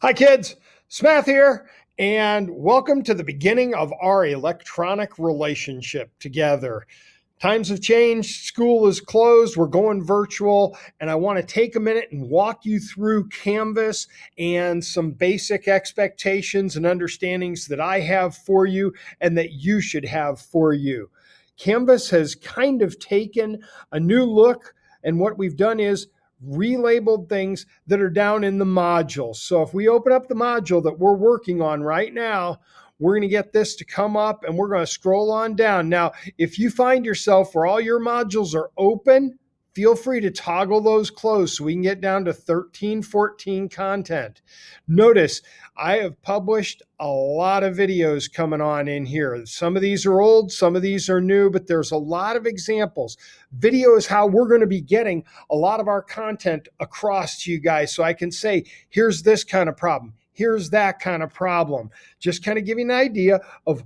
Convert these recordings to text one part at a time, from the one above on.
Hi, kids. Smath here, and welcome to the beginning of our electronic relationship together. Times have changed. School is closed. We're going virtual, and I want to take a minute and walk you through Canvas and some basic expectations and understandings that I have for you and that you should have for you. Canvas has kind of taken a new look, and what we've done is relabeled things that are down in the module. So if we open up the module that we're working on right now, we're going to get this to come up and we're going to scroll on down. Now, if you find yourself where all your modules are open, feel free to toggle those closed so we can get down to 13, 14 content. Notice I have published a lot of videos coming on in here. Some of these are old, some of these are new, but there's a lot of examples. Video is how we're going to be getting a lot of our content across to you guys. So I can say, here's this kind of problem. Here's that kind of problem. Just kind of give you an idea of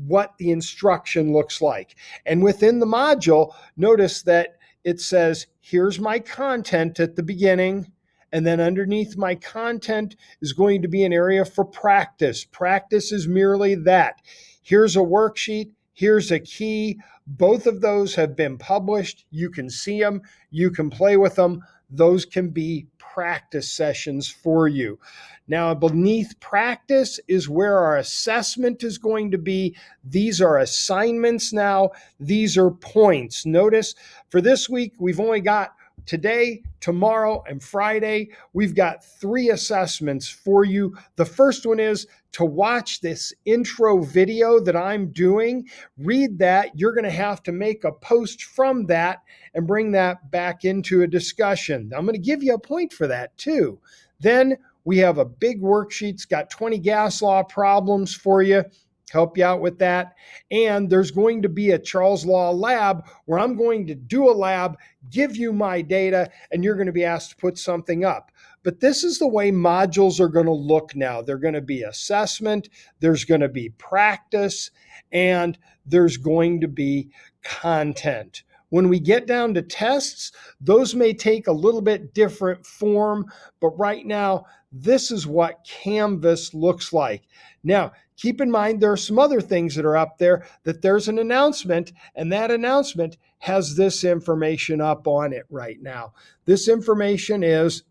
what the instruction looks like. And within the module, notice that it says, here's my content at the beginning. And then underneath my content is going to be an area for practice. Practice is merely that. Here's a worksheet. Here's a key. Both of those have been published. You can see them. You can play with them. Those can be practice sessions for you. Now, beneath practice is where our assessment is going to be. These are assignments now. These are points. Notice for this week, we've only got today, tomorrow, and Friday. We've got 3 assessments for you. The first one is to watch this intro video that I'm doing. Read that. You're going to have to make a post from that and bring that back into a discussion. I'm going to give you a point for that too. Then we have a big worksheet. It's got 20 gas law problems for you. Help you out with that. And there's going to be a Charles Law lab where I'm going to do a lab, give you my data, and you're going to be asked to put something up. But this is the way modules are going to look now. They're going to be assessment, there's going to be practice, and there's going to be content. When we get down to tests, those may take a little bit different form, but right now, this is what Canvas looks like. Now, keep in mind, there are some other things that are up there, that there's an announcement, and that announcement has this information up on it right now. This information is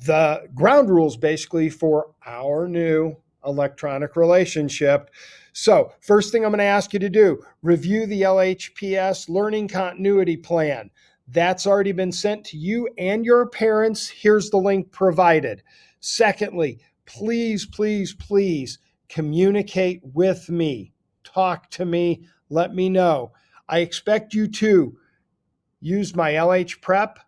the ground rules basically for our new electronic relationship. So first thing I'm going to ask you to do, review the LHPS Learning Continuity Plan. That's already been sent to you and your parents. Here's the link provided. Secondly, please, please, please communicate with me. Talk to me. Let me know. I expect you to use my LH Prep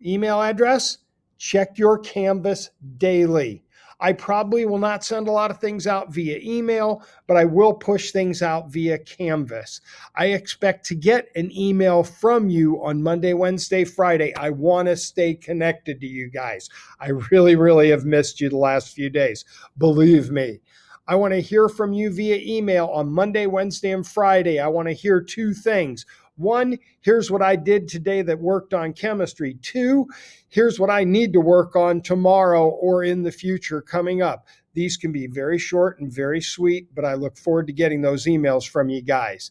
email address. Check your Canvas daily. I probably will not send a lot of things out via email, but I will push things out via Canvas. I expect to get an email from you on Monday, Wednesday, Friday. I want to stay connected to you guys. I really, really have missed you the last few days. Believe me. I want to hear from you via email on Monday, Wednesday, and Friday. I want to hear 2 things. 1, here's what I did today that worked on chemistry. 2, here's what I need to work on tomorrow or in the future coming up. These can be very short and very sweet, but I look forward to getting those emails from you guys.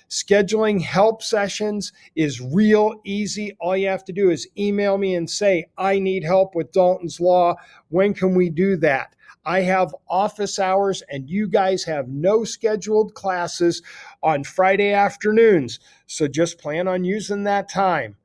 Scheduling help sessions is real easy. All you have to do is email me and say, I need help with Dalton's Law. When can we do that? I have office hours and you guys have no scheduled classes on Friday afternoons. So just plan on using that time.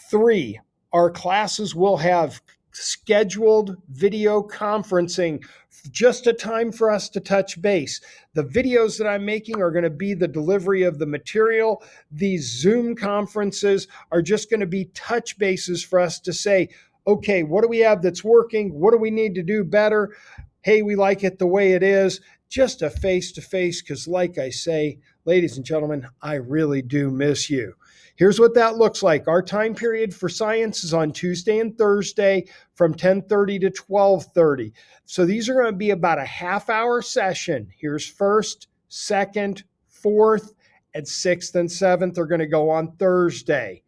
3, our classes will have scheduled video conferencing, just a time for us to touch base. The videos that I'm making are going to be the delivery of the material. These Zoom conferences are just going to be touch bases for us to say, okay, what do we have that's working? What do we need to do better? Hey, we like it the way it is. Just a face-to-face, because like I say, ladies and gentlemen, I really do miss you. Here's what that looks like. Our time period for science is on Tuesday and Thursday from 10:30 to 12:30. So these are going to be about a half-hour session. Here's first, second, fourth, and sixth and seventh are going to go on Thursday.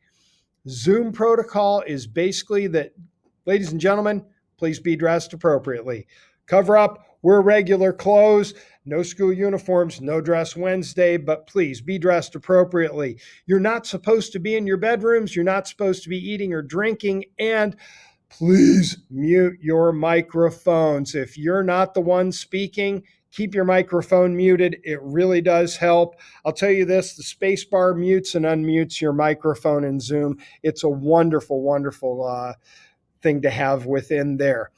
Zoom protocol is basically that, ladies and gentlemen, please be dressed appropriately. Cover up, wear regular clothes, no school uniforms, no dress Wednesday, but please be dressed appropriately. You're not supposed to be in your bedrooms. You're not supposed to be eating or drinking. And please mute your microphones. If you're not the one speaking, keep your microphone muted. It really does help. I'll tell you this, the space bar mutes and unmutes your microphone in Zoom. It's a wonderful, wonderful thing to have within there.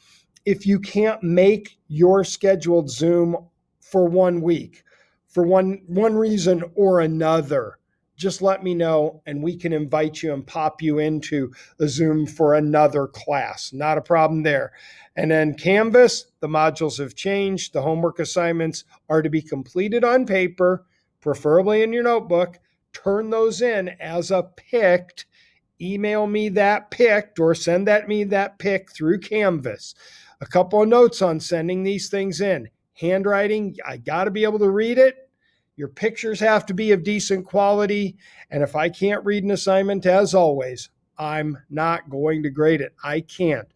If you can't make your scheduled Zoom for 1 week, for one reason or another, just let me know and we can invite you and pop you into a Zoom for another class. Not a problem there. And then Canvas, the modules have changed. The homework assignments are to be completed on paper, preferably in your notebook. Turn those in as a picked. Email me that picked or send me that pick through Canvas. A couple of notes on sending these things in. Handwriting, I got to be able to read it. Your pictures have to be of decent quality. And if I can't read an assignment, as always, I'm not going to grade it. I can't.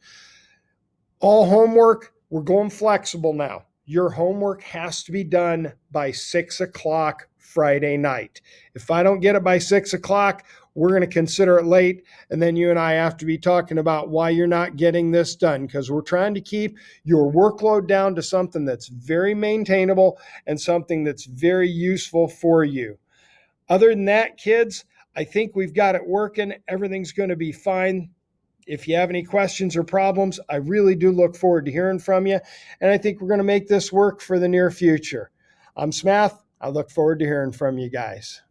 All homework, we're going flexible now. Your homework has to be done by 6 o'clock Friday night. If I don't get it by 6 o'clock, we're going to consider it late. And then you and I have to be talking about why you're not getting this done, because we're trying to keep your workload down to something that's very maintainable and something that's very useful for you. Other than that, kids, I think we've got it working. Everything's going to be fine. If you have any questions or problems, I really do look forward to hearing from you. And I think we're going to make this work for the near future. I'm Smath. I look forward to hearing from you guys.